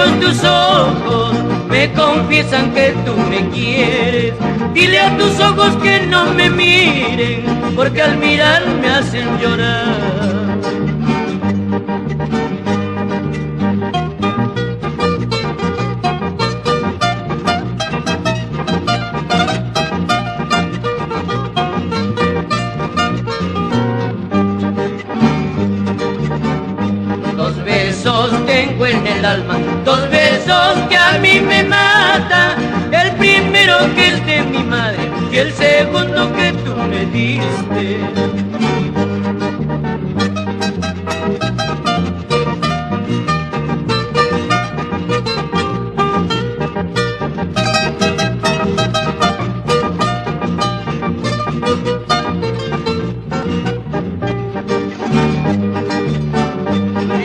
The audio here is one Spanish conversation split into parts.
esos tus ojos me confiesan que tú me quieres. Dile a tus ojos que no me miren, porque al mirar me hacen llorar. Dos besos tengo en el alma, dos besos que a mí me matan. El primero que es de mi madre y el segundo que tú me diste.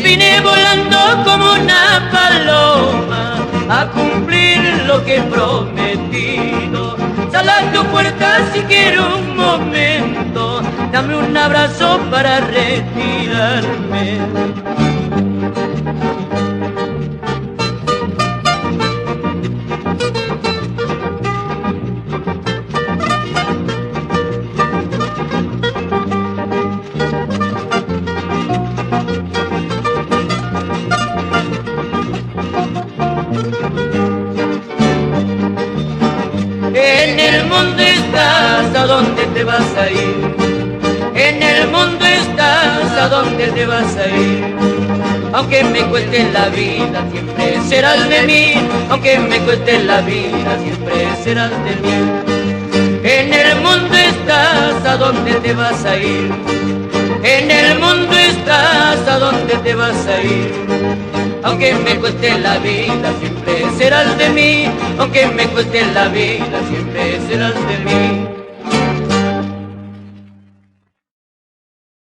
Vine volando como una paloma a cumplir lo que he prometido. Sal a tu puerta si quiero un momento, dame un abrazo para retirarme. En el mundo estás, ¿a dónde te vas a ir? En el mundo estás, ¿a dónde te vas a ir? Aunque me cueste la vida, siempre serás de mí. Aunque me cueste la vida, siempre serás de mí. En el mundo estás, ¿a dónde te vas a ir? En el mundo estás, ¿a dónde te vas a ir? Aunque me cueste la vida, siempre serás de mí. Aunque me cueste la vida, siempre serás de mí.